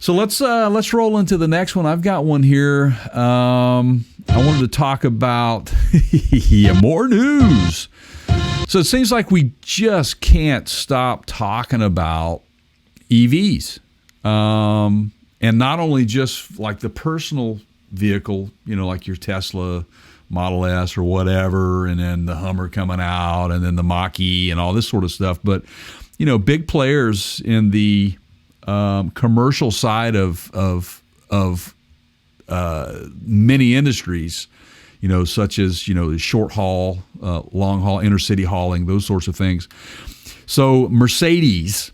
So let's roll into the next one. I've got one here. I wanted to talk about more news. So it seems like we just can't stop talking about EVs, and not only just like the personal vehicle, like your Tesla Model S or whatever, and then the Hummer coming out, and then the Mach-E and all this sort of stuff, but big players in the commercial side of many industries, such as short haul, long haul, intercity hauling, those sorts of things. So Mercedes,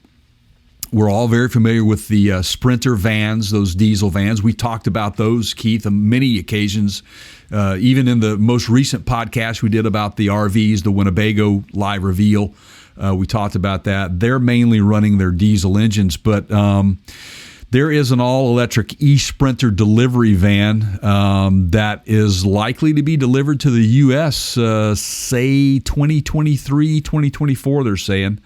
we're all very familiar with the Sprinter vans, those diesel vans. We talked about those, Keith, on many occasions. Even in the most recent podcast we did about the RVs, the Winnebago live reveal, we talked about that. They're mainly running their diesel engines, but there is an all-electric e-Sprinter delivery van that is likely to be delivered to the U.S., say 2023, 2024, they're saying.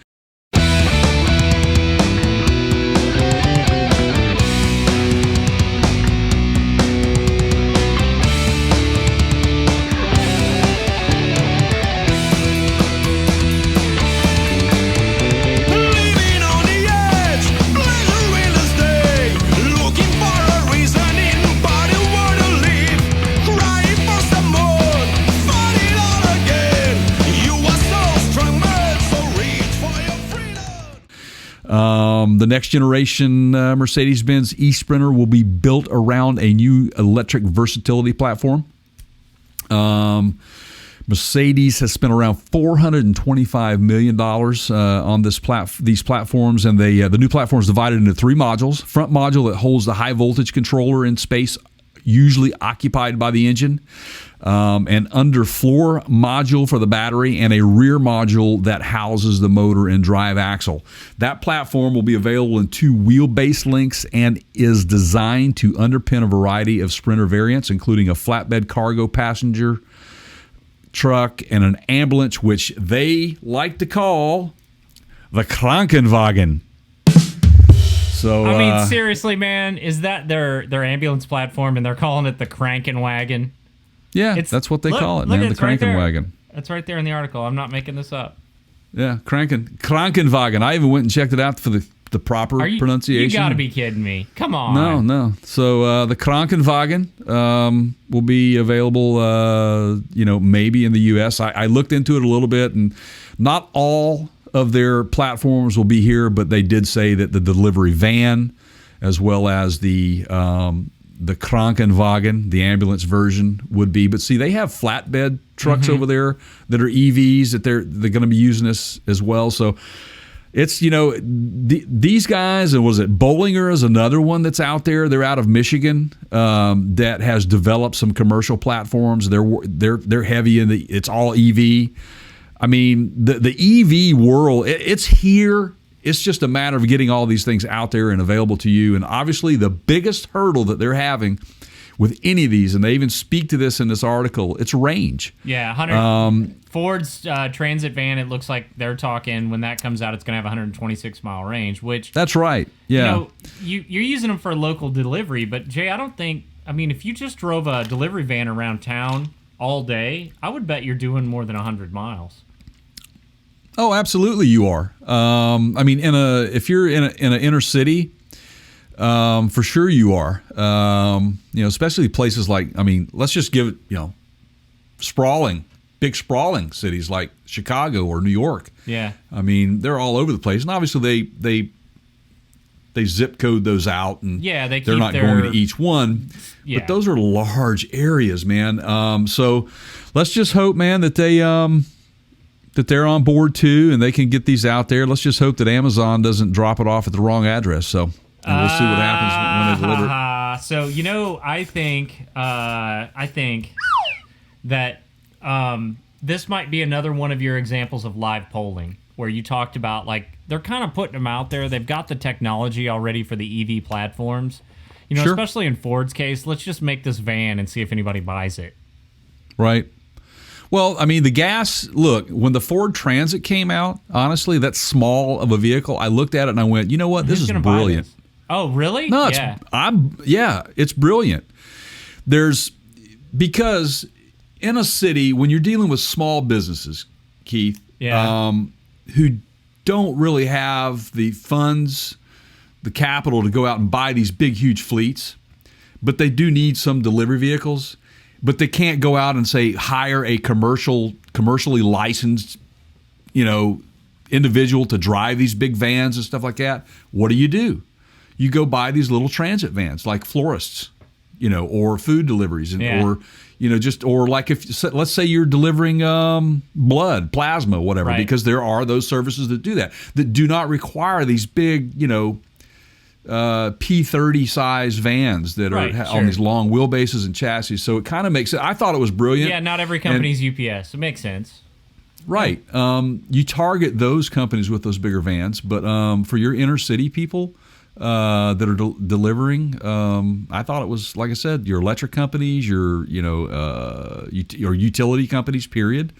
The next generation Mercedes-Benz e-Sprinter will be built around a new electric versatility platform. Mercedes has spent around $425 million on these platforms, and the new platform is divided into three modules. Front module that holds the high voltage controller in space, usually occupied by the engine, an underfloor module for the battery, and a rear module that houses the motor and drive axle. That platform will be available in two wheelbase lengths and is designed to underpin a variety of Sprinter variants, including a flatbed cargo passenger truck and an ambulance, which they like to call the Krankenwagen. So, I mean, seriously, man, is that their ambulance platform, and they're calling it the Krankenwagen? Yeah, that's what they call it, man, the Krankenwagen. Right, that's right there in the article. I'm not making this up. Yeah, Krankenwagen. I even went and checked it out for the proper pronunciation. You got to be kidding me. Come on. No. So the Krankenwagen will be available, maybe in the U.S. I looked into it a little bit, and not all of their platforms will be here, but they did say that the delivery van, as well as the Krankenwagen, the ambulance version, would be. But see, they have flatbed trucks over there that are EVs that they're going to be using this as well. So it's, these guys, and was it Bollinger is another one that's out there. They're out of Michigan that has developed some commercial platforms. They're heavy in it's all EV. I mean, the EV world, it's here. It's just a matter of getting all these things out there and available to you. And obviously, the biggest hurdle that they're having with any of these, and they even speak to this in this article, it's range. Yeah, Ford's Transit van, it looks like they're talking, when that comes out, it's going to have 126-mile range, which... That's right, yeah. You're using them for local delivery, but, Jay, if you just drove a delivery van around town all day, I would bet you're doing more than 100 miles. Oh, absolutely, you are. If you're in an inner city, for sure you are. Especially places like, let's just give it, big sprawling cities like Chicago or New York. Yeah. They're all over the place, and obviously they zip code those out, and they're not going to each one. Yeah. But those are large areas, man. So let's just hope, man, that they're on board too, and they can get these out there. Let's just hope that Amazon doesn't drop it off at the wrong address. So, and we'll see what happens when they deliver it. So, I think that this might be another one of your examples of live polling, where you talked about, like, they're kind of putting them out there. They've got the technology already for the EV platforms. Sure. Especially in Ford's case, let's just make this van and see if anybody buys it. Right. Well, the gas, look, when the Ford Transit came out, honestly, that small of a vehicle, I looked at it and I went, you know what, this is brilliant. Oh, really? No, it's brilliant. Because in a city, when you're dealing with small businesses, Keith, who don't really have the funds, the capital to go out and buy these big, huge fleets, but they do need some delivery vehicles, but they can't go out and say hire a commercially licensed, individual to drive these big vans and stuff like that. What do? You go buy these little transit vans like florists, or food deliveries, or like let's say you're delivering blood, plasma, whatever, right. because there are those services that do that do not require these big, P30 size vans that are on these long wheelbases and chassis. So it kind of makes it. I thought it was brilliant. Yeah, not every company's UPS. It makes sense. Right. You target those companies with those bigger vans, but for your inner city people that are delivering, I thought it was, like I said, your electric companies, your utility companies. Period.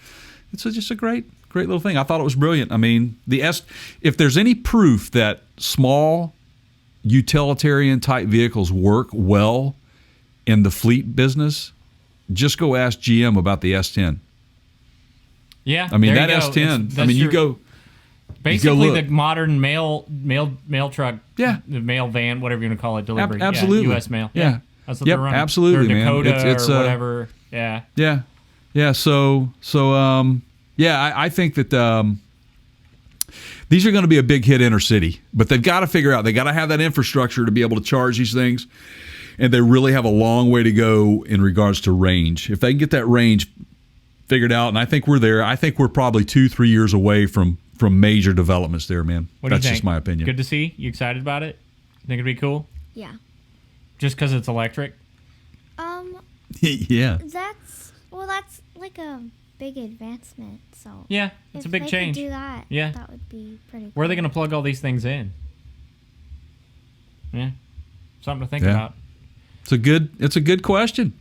It's just a great little thing. I thought it was brilliant. I mean, if there's any proof that small utilitarian type vehicles work well in the fleet business, just go ask GM about the S10. Yeah, I mean that S10. You go. Basically, the modern mail truck, the mail van, whatever you want to call it, delivery. Absolutely, U.S. mail. Yeah, that's what they're running. Absolutely, or Dakota man. It's or whatever. Yeah. So I think that these are going to be a big hit inner city, but they've got to figure out. They got to have that infrastructure to be able to charge these things, and they really have a long way to go in regards to range. If they can get that range figured out, and I think we're there. I think we're probably 2-3 years away from major developments there, man. What do you think? That's just my opinion. Good to see. You excited about it? Think it'd be cool? Yeah. Just because it's electric? Yeah. That's like a big advancement. So yeah, it's a big change. If they could do that, yeah, that would be pretty cool. Where are they going to plug all these things in? Yeah, something to think about. It's a good question.